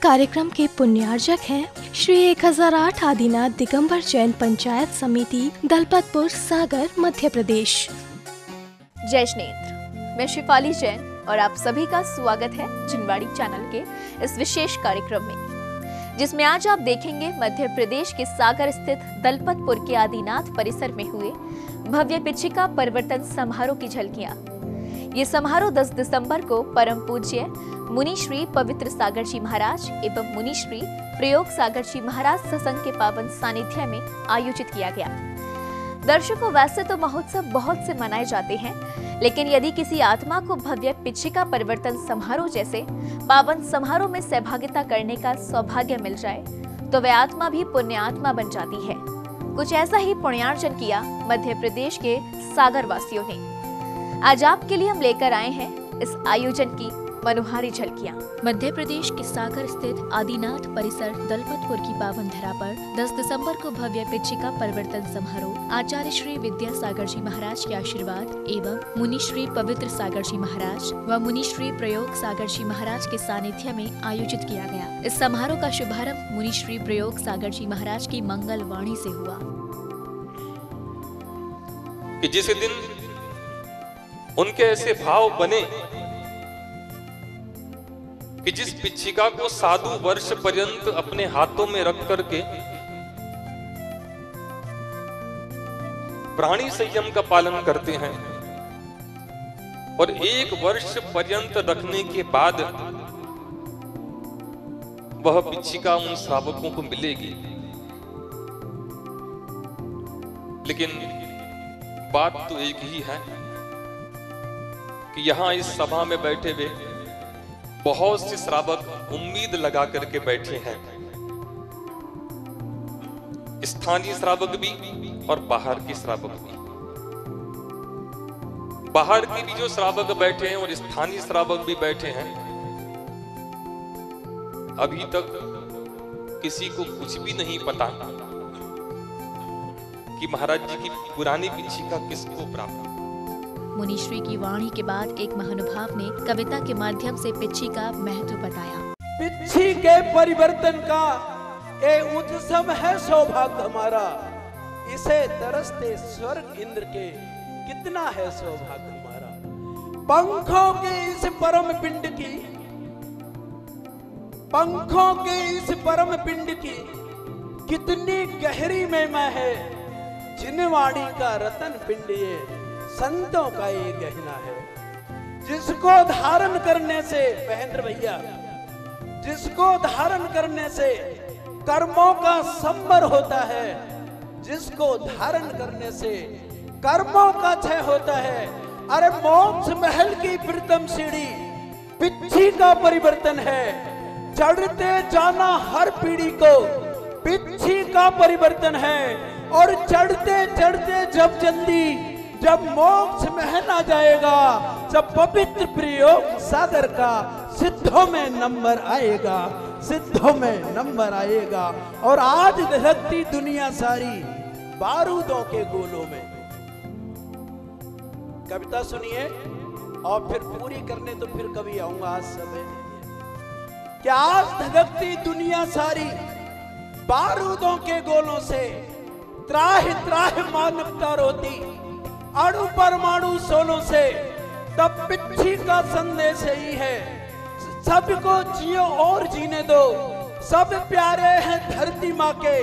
कार्यक्रम के पुण्यार्जक हैं श्री 1008 आदिनाथ दिगंबर जैन पंचायत समिति दलपतपुर सागर मध्य प्रदेश। जय श्रीनेत्र, मैं शिफाली जैन और आप सभी का स्वागत है जिनवाड़ी चैनल के इस विशेष कार्यक्रम में, जिसमें आज आप देखेंगे मध्य प्रदेश के सागर स्थित दलपतपुर के आदिनाथ परिसर में हुए भव्य पिछिका परिवर्तन समारोह की झलकियां। ये समारोह 10 दिसंबर को परम पूज्य मुनि श्री पवित्र सागर जी महाराज एवं मुनि श्री प्रयोग सागर जी महाराज सत्संग के पावन सानिध्य में आयोजित किया गया। दर्शकों, वैसे तो महोत्सव बहुत से मनाए जाते हैं, लेकिन यदि किसी आत्मा को भव्य पिछिका परिवर्तन समारोह जैसे पावन समारोह में सहभागिता करने का सौभाग्य मिल जाए तो वह आत्मा भी पुण्य आत्मा बन जाती है। कुछ ऐसा ही पुण्यार्जन किया मध्य प्रदेश के सागर वासियों ने। आज आपके लिए हम लेकर आए हैं इस आयोजन की मनोहारी झलकियां। मध्य प्रदेश के सागर स्थित आदिनाथ परिसर दलपतपुर की पावन धरा पर 10 दिसंबर को भव्य पिछिका परिवर्तन समारोह आचार्य श्री विद्या सागर जी महाराज के आशीर्वाद एवं मुनि श्री पवित्र सागर जी महाराज व मुनि श्री प्रयोग सागर जी महाराज के सानिध्य में आयोजित किया गया। इस समारोह का शुभारंभ मुनि श्री प्रयोग सागर जी महाराज की मंगल वाणी से हुआ कि जिस दिन उनके ऐसे भाव बने कि जिस पिछिका को साधु वर्ष पर्यंत अपने हाथों में रख करके प्राणी संयम का पालन करते हैं और 1 वर्ष पर्यंत रखने के बाद वह पिछिका उन श्रावकों को मिलेगी। लेकिन बात तो एक ही है कि यहां इस सभा में बैठे हुए बहुत से श्रावक उम्मीद लगा करके बैठे हैं, स्थानीय श्रावक भी और बाहर के श्रावक भी। बाहर के भी जो श्रावक बैठे हैं और स्थानीय श्रावक भी बैठे हैं, अभी तक किसी को कुछ भी नहीं पता कि महाराज जी की पुरानी पिछिका किसको प्राप्त। मुनि श्री की वाणी के बाद एक महानुभाव ने कविता के माध्यम से पिछी का महत्व बताया। पिछी के परिवर्तन का ये उत्सव है सौभाग्य हमारा, इसे तरसते स्वर्ग इंद्र के कितना है सौभाग्य हमारा। पंखों के इस परम पिंड की, पंखों के इस परम पिंड की कितनी गहरी महिमा है। जिनवाड़ी का रतन पिंड ये संतों का ये गहना है। जिसको धारण करने से महेंद्र भैया, जिसको धारण करने से कर्मों का संबर होता है, जिसको धारण करने से कर्मों का क्षय होता है। अरे मोक्ष महल की प्रथम सीढ़ी पिछी का परिवर्तन है। चढ़ते जाना हर पीढ़ी को पिछी का परिवर्तन है। और चढ़ते चढ़ते जब मोक्ष महल आ जाएगा, जब पवित्र प्रयोग सागर का सिद्धों में नंबर आएगा, सिद्धों में नंबर आएगा। और आज धधकती दुनिया सारी बारूदों के गोलों में। कविता सुनिए और फिर पूरी करने तो फिर कभी आऊंगा, आज समय नहीं। क्या आज धधकती दुनिया सारी बारूदों के गोलों से त्राहि त्राहि मानवता रोती, अणु परमाणु सोलों से तब पिछी का संदेश ही है। सबको जियो और जीने दो, सब प्यारे हैं धरती माँ के,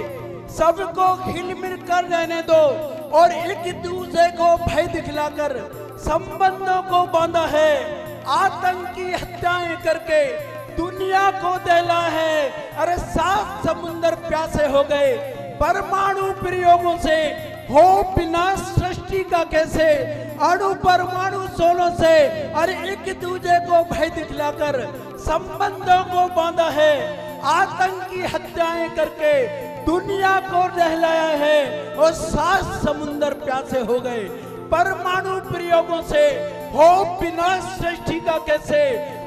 सबको खिल मिल कर रहने दो। और एक दूसरे को भय दिखलाकर संबंधों को बांधा है। आतंकी हत्याएं करके दुनिया को दहला है। अरे 7 समुंदर प्यासे हो गए परमाणु प्रयोगों से, हो विनाश सृष्टि का कैसे। अणु परमाणु सोलों से और एक दूसरे को भय दिखलाकर संबंधों को बांधा है। आतंकी हत्याएं करके दुनिया को दहलाया है और 7 समुंदर प्यासे हो गए परमाणु प्रयोगों से, हो विनाश सृष्टि का कैसे।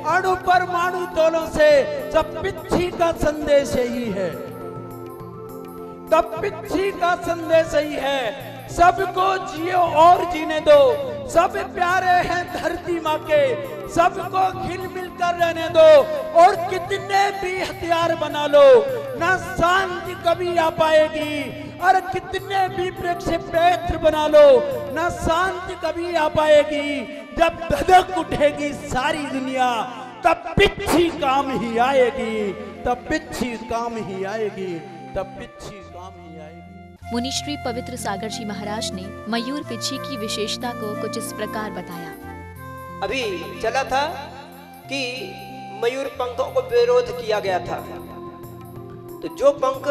अणु परमाणु दोनों से जब पिछी का संदेश यही है, तब पिछी का संदेश यही है। सबको जियो और जीने दो, सब प्यारे हैं धरती माँ के, सबको खिल मिल कर रहने दो, और कितने भी हथियार बना लो, ना शांति कभी आ पाएगी। और कितने भी प्रक्षेपण बना लो, ना शांति कभी आ पाएगी। जब धधक उठेगी सारी दुनिया, तब पिच्छी काम ही आएगी, तब पिच्छी काम ही आएगी, तब पिच्छी काम ही आएगी। मुनि श्री पवित्र सागर जी महाराज ने मयूर पिच्छी की विशेषता को कुछ इस प्रकार बताया। अभी चला था कि मयूर पंखों को विरोध किया गया था, तो जो पंख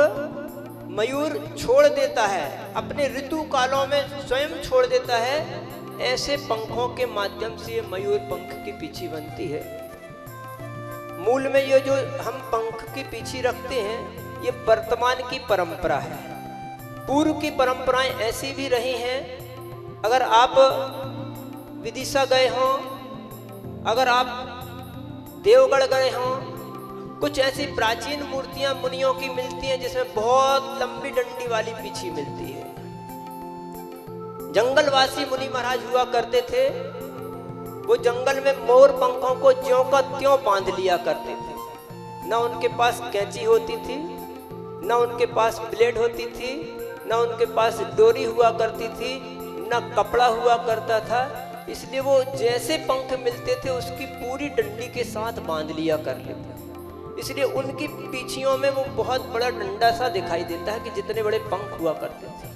मयूर छोड़ देता है अपने ऋतु कालों में स्वयं छोड़ देता है, ऐसे पंखों के माध्यम से ये मयूर पंख की पीछी बनती है। मूल में ये जो हम पंख की पीछी रखते हैं, ये वर्तमान की परंपरा है। पूर्व की परंपराएं ऐसी भी रही हैं। अगर आप विदिशा गए हों, अगर आप देवगढ़ गए हों, कुछ ऐसी प्राचीन मूर्तियां मुनियों की मिलती हैं जिसमें बहुत लंबी डंडी वाली पीछी मिलती है। जंगलवासी मुनि महाराज हुआ करते थे, वो जंगल में मोर पंखों को ज्यों का त्यों बांध लिया करते थे। ना उनके पास कैंची होती थी, ना उनके पास ब्लेड होती थी, ना उनके पास डोरी हुआ करती थी, ना कपड़ा हुआ करता था। इसलिए वो जैसे पंख मिलते थे उसकी पूरी डंडी के साथ बांध लिया कर लेते। इसलिए उनकी पीछियों में वो बहुत बड़ा डंडा सा दिखाई देता है कि जितने बड़े पंख हुआ करते थे।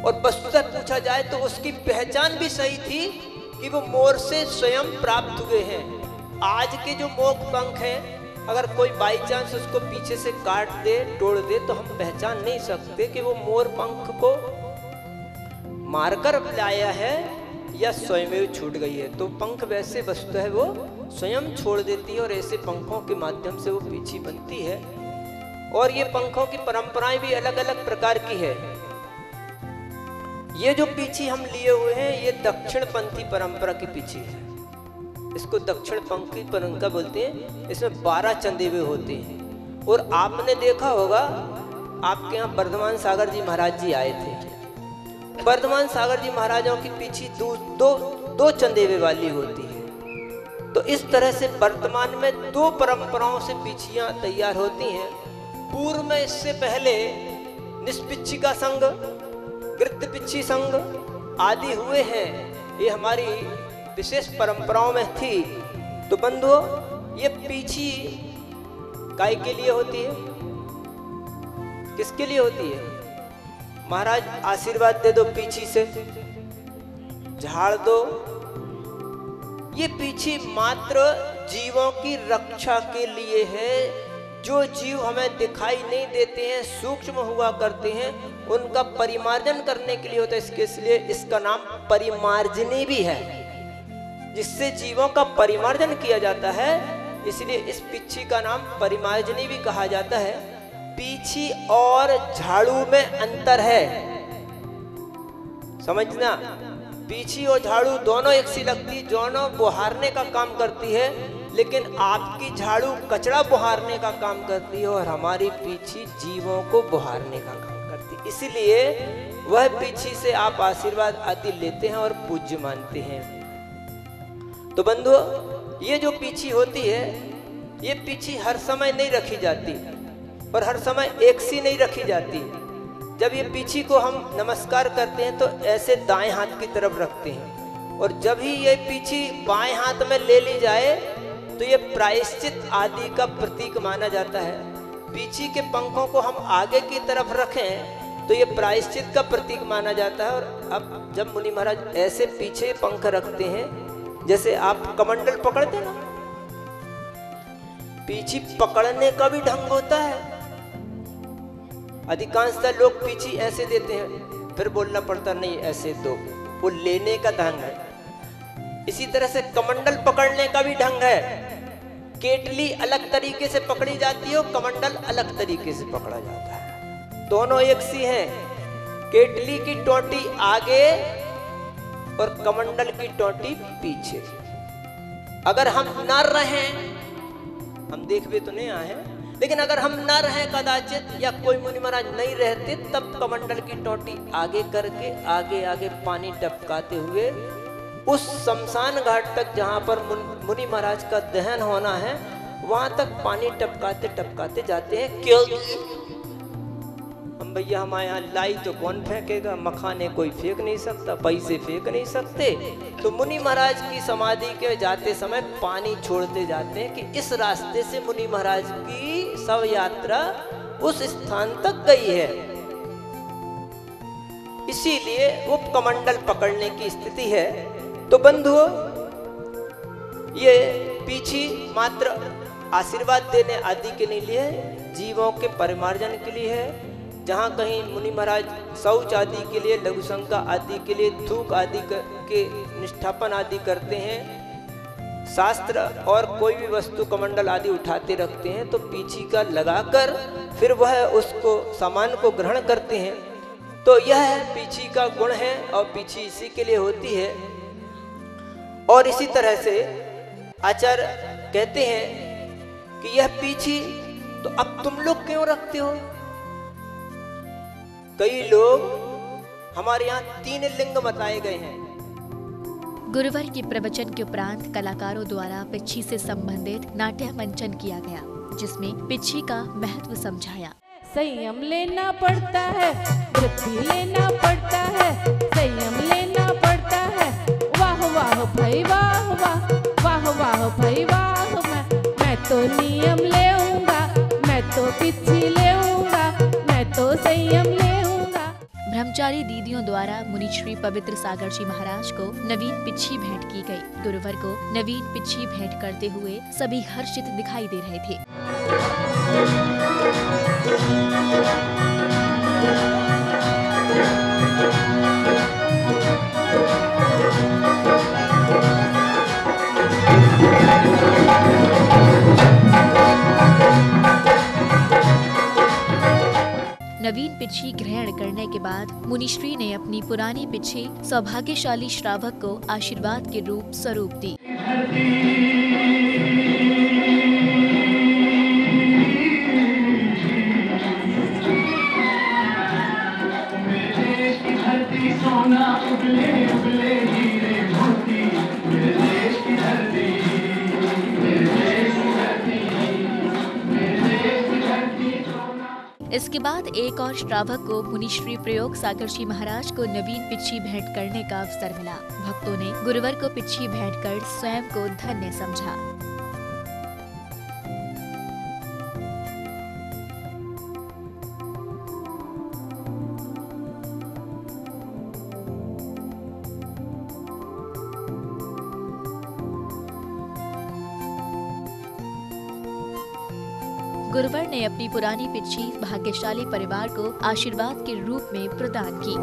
और वस्तुतः पूछा जाए तो उसकी पहचान भी सही थी कि वो मोर से स्वयं प्राप्त हुए हैं। आज के जो मोर पंख हैं, अगर कोई बाई चांस उसको पीछे से काट दे, तोड़ दे, तो हम पहचान नहीं सकते कि वो मोर पंख को मारकर लाया है या स्वयं छूट गई है। तो पंख वैसे वस्तु है वो स्वयं छोड़ देती है, और ऐसे पंखों के माध्यम से वो पीछी बनती है। और ये पंखों की परंपराएं भी अलग अलग प्रकार की है। ये जो पीछी हम लिए हुए हैं, ये दक्षिण पंथी परंपरा की पीछी है। इसको दक्षिण पंथी परंपरा बोलते हैं। इसमें 12 चंदेवे होते हैं। और आपने देखा होगा, आपके यहाँ वर्धमान सागर जी महाराज जी आए थे। वर्धमान सागर जी महाराजों की पीछी दो चंदेवे वाली होती है। तो इस तरह से वर्तमान में 2 परंपराओं से पीछियां तैयार होती हैं। पूर्व में इससे पहले निष्पिच्छी का संघ, गृत्त पिच्छी संघ आदि हुए हैं। ये हमारी विशेष परंपराओं में थी। तो बंधुओं, ये पीछी काय के लिए होती है? किसके लिए होती है? महाराज आशीर्वाद दे दो पीछी से, झाड़ दो। ये पीछी मात्र जीवों की रक्षा के लिए है। जो जीव हमें दिखाई नहीं देते हैं, सूक्ष्म हुआ करते हैं, उनका परिमार्जन करने के लिए होता है। इसलिए इसका नाम परिमार्जनी भी है, जिससे जीवों का परिमार्जन किया जाता है। इसलिए इस पीछी का नाम परिमार्जनी भी कहा जाता है। पीछी और झाड़ू में अंतर है, समझना। पीछी और झाड़ू दोनों एक सी लगती, दोनों बुहारने का काम करती है, लेकिन आपकी झाड़ू कचरा बुहारने का काम करती है और हमारी पीछी जीवों को बुहारने का काम करती है। इसलिए वह पीछी से आप आशीर्वाद आदि लेते हैं और पूज्य मानते हैं। तो बंधुओं, ये जो पीछी होती है, ये पीछी हर समय नहीं रखी जाती और हर समय एक सी नहीं रखी जाती। जब ये पीछी को हम नमस्कार करते हैं तो ऐसे दाएं हाथ की तरफ रखते हैं, और जब ही ये पीछी बाएं हाथ में ले ली जाए तो ये प्रायश्चित आदि का प्रतीक माना जाता है। पीछी के पंखों को हम आगे की तरफ रखें तो ये प्रायश्चित का प्रतीक माना जाता है। और अब जब मुनि महाराज ऐसे पीछे पंख रखते हैं, जैसे आप कमंडल पकड़ते ना, पीछी पकड़ने का भी ढंग होता है। अधिकांशतः लोग पीछी ऐसे देते हैं, फिर बोलना पड़ता नहीं ऐसे दो, वो लेने का ढंग है। इसी तरह से कमंडल पकड़ने का भी ढंग है। केटली अलग तरीके से पकड़ी जाती है और कमंडल अलग तरीके से पकड़ा जाता है। दोनों एक सी हैं। केटली की टोटी आगे और कमंडल की टोटी पीछे। अगर हम न रहें, हम देख भी तो नहीं आए हैं, लेकिन अगर हम न रहें कदाचित, या कोई मुनि महाराज नहीं रहते, तब कमंडल की टोटी आगे करके आगे आगे पानी टपकाते हुए उस शमशान घाट तक जहाँ पर मुनि महाराज का दहन होना है, वहां तक पानी टपकाते टपकाते जाते हैं। क्योंकि हम भैया हमारे यहाँ लाई तो कौन फेंकेगा, मखाने कोई फेंक नहीं सकता, पैसे फेंक नहीं सकते, तो मुनि महाराज की समाधि के जाते समय पानी छोड़ते जाते हैं कि इस रास्ते से मुनि महाराज की शव यात्रा उस स्थान तक गई है। इसीलिए वो कमंडल पकड़ने की स्थिति है। तो बंधुओं, ये पीछी मात्र आशीर्वाद देने आदि के लिए, जीवों के परिमार्जन के लिए है। जहाँ कहीं मुनि महाराज शौच आदि के लिए, लघु शंका आदि के लिए, थूक आदि के निष्ठापन आदि करते हैं, शास्त्र और कोई भी वस्तु कमंडल आदि उठाते रखते हैं, तो पीछी का लगाकर फिर वह उसको सामान को ग्रहण करते हैं। तो यह पीछी का गुण है और पीछी इसी के लिए होती है। और इसी तरह से आचार्य कहते हैं कि यह पीछी तो अब तुम लोग क्यों रखते हो? कई लोग हमारे यहाँ 3 लिंग बताए गए हैं। गुरुवर के प्रवचन के उपरांत कलाकारों द्वारा पिच्छी से संबंधित नाट्य मंचन किया गया, जिसमें पिच्छी का महत्व समझाया। संयम लेना पड़ता है, वृत्ति लेना पड़ता है, संयम लेना पड़ता है। वाह वाह भाई वाह वाह, वाह वाह भाई वाह, मैं तो नियम लेऊंगा, मैं तो पिच्छी लेऊंगा, मैं तो संयम लेऊंगा। ब्रह्मचारी दीदियों द्वारा मुनि श्री पवित्र सागर जी महाराज को नवीन पिच्छी भेंट की गई। गुरुवर को नवीन पिच्छी भेंट करते हुए सभी हर्षित दिखाई दे रहे थे। नवीन पिच्छी ग्रहण करने के बाद मुनिश्री ने अपनी पुरानी पिच्छी सौभाग्यशाली श्रावक को आशीर्वाद के रूप स्वरूप दी। इसके बाद एक और श्रावक को मुनिश्री प्रयोग सागर जी महाराज को नवीन पिच्छी भेंट करने का अवसर मिला। भक्तों ने गुरुवर को पिच्छी भेंट कर स्वयं को धन्य समझा। गुरुवर ने अपनी पुरानी पिच्छी भाग्यशाली परिवार को आशीर्वाद के रूप में प्रदान की।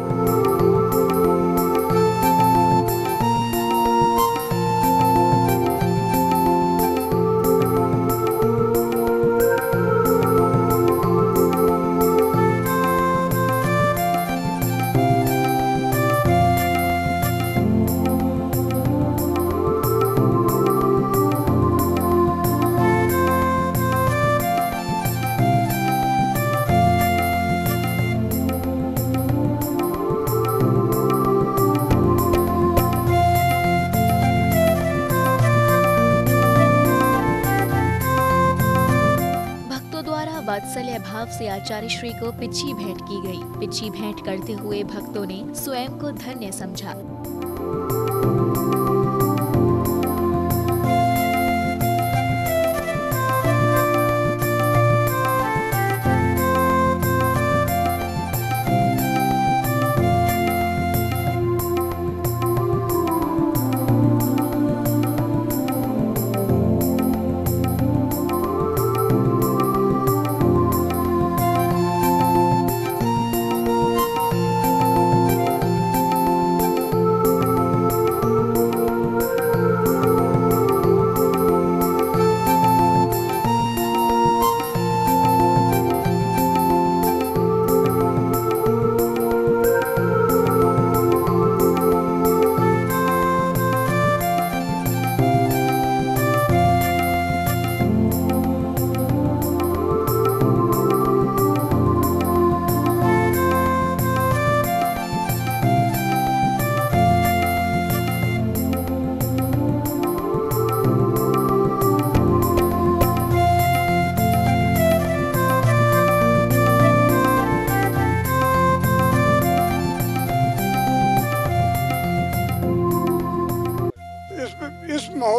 वात्सल्य भाव से आचार्य श्री को पिच्छी भेंट की गई। पिच्छी भेंट करते हुए भक्तों ने स्वयं को धन्य समझा।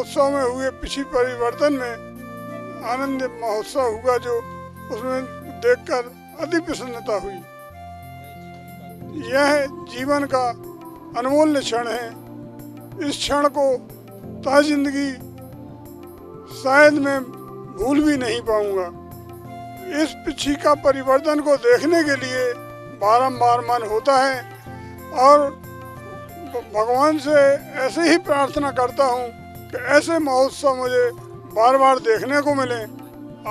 महोत्सव में हुए पिछी परिवर्तन में आनंद महोत्सव हुआ, जो उसमें देखकर अति प्रसन्नता हुई। यह जीवन का अनमोल्य क्षण है। इस क्षण को ता जिंदगी शायद मैं भूल भी नहीं पाऊंगा। इस पिछी का परिवर्तन को देखने के लिए बारंबार मन होता है और भगवान से ऐसे ही प्रार्थना करता हूँ कि ऐसे महोत्सव मुझे बार बार देखने को मिले।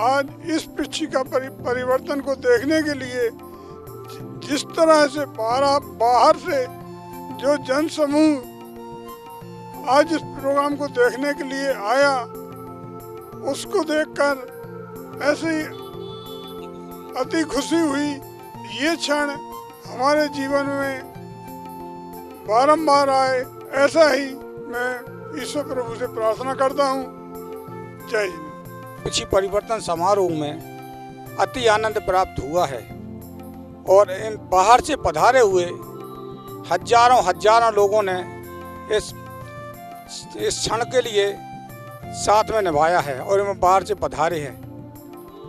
आज इस पिछी का परिवर्तन को देखने के लिए जिस तरह से बाहर से जो जन समूह आज इस प्रोग्राम को देखने के लिए आया, उसको देखकर ऐसी अति खुशी हुई। ये क्षण हमारे जीवन में बारंबार आए, ऐसा ही मैं ईश्वर प्रभु से प्रार्थना करता हूँ। जय हिंद। पिछी परिवर्तन समारोह में अति आनंद प्राप्त हुआ है और इन बाहर से पधारे हुए हजारों लोगों ने इस क्षण के लिए साथ में निभाया है और हम बाहर से पधारे हैं।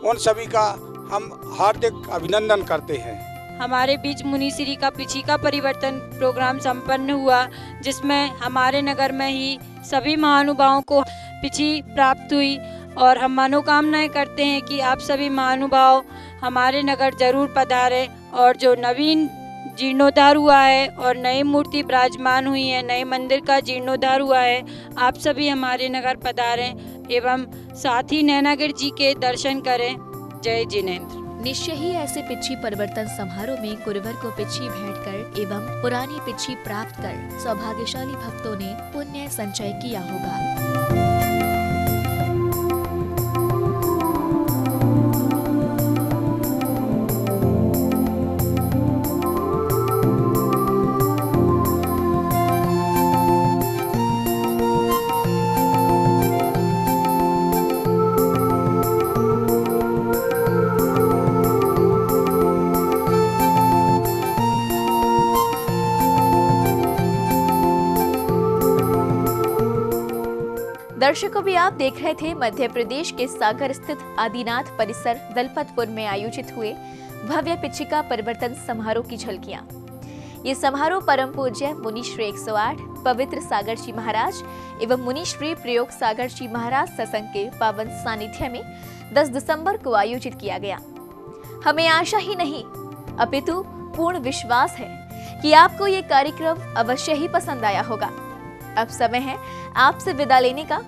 उन सभी का हम हार्दिक अभिनंदन करते हैं। हमारे बीच मुनिश्री का पिछी का परिवर्तन प्रोग्राम संपन्न हुआ, जिसमें हमारे नगर में ही सभी महानुभावों को पिछी प्राप्त हुई और हम मनोकामनाएं करते हैं कि आप सभी महानुभाव हमारे नगर जरूर पधारें और जो नवीन जीर्णोद्धार हुआ है और नई मूर्ति विराजमान हुई है, नए मंदिर का जीर्णोद्धार हुआ है, आप सभी हमारे नगर पधारें एवं साथ ही नैनागिरी जी के दर्शन करें। जय जिनेंद्र। निश्चय ही ऐसे पिछी परिवर्तन समारोह में गुरुवर को पिछी भेंट कर एवं पुरानी पिछी प्राप्त कर सौभाग्यशाली भक्तों ने पुण्य संचय किया होगा। दर्शकों, भी आप देख रहे थे मध्य प्रदेश के सागर स्थित आदिनाथ परिसर दलपतपुर में आयोजित हुए भव्य पिछिका परिवर्तन समारोह की झलकियां। ये समारोह परम पूज्य मुनिश्री 108 पवित्र सागर जी महाराज एवं मुनिश्री प्रयोग सागर जी महाराज सत्संग के पावन सानिध्य में 10 दिसंबर को आयोजित किया गया। हमें आशा ही नहीं अपितु पूर्ण विश्वास है कि आपको ये कार्यक्रम अवश्य ही पसंद आया होगा। अब समय है आपसे विदा लेने का।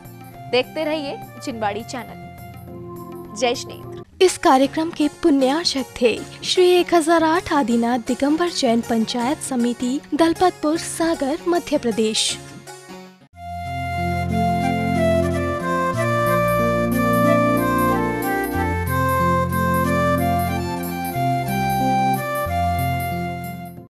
देखते रहिए जिनवाड़ी चैनल। जय जिनेंद्र। इस कार्यक्रम के पुण्यार्चक थे श्री 1008 आदिनाथ दिगंबर जैन पंचायत समिति दलपतपुर सागर मध्य प्रदेश।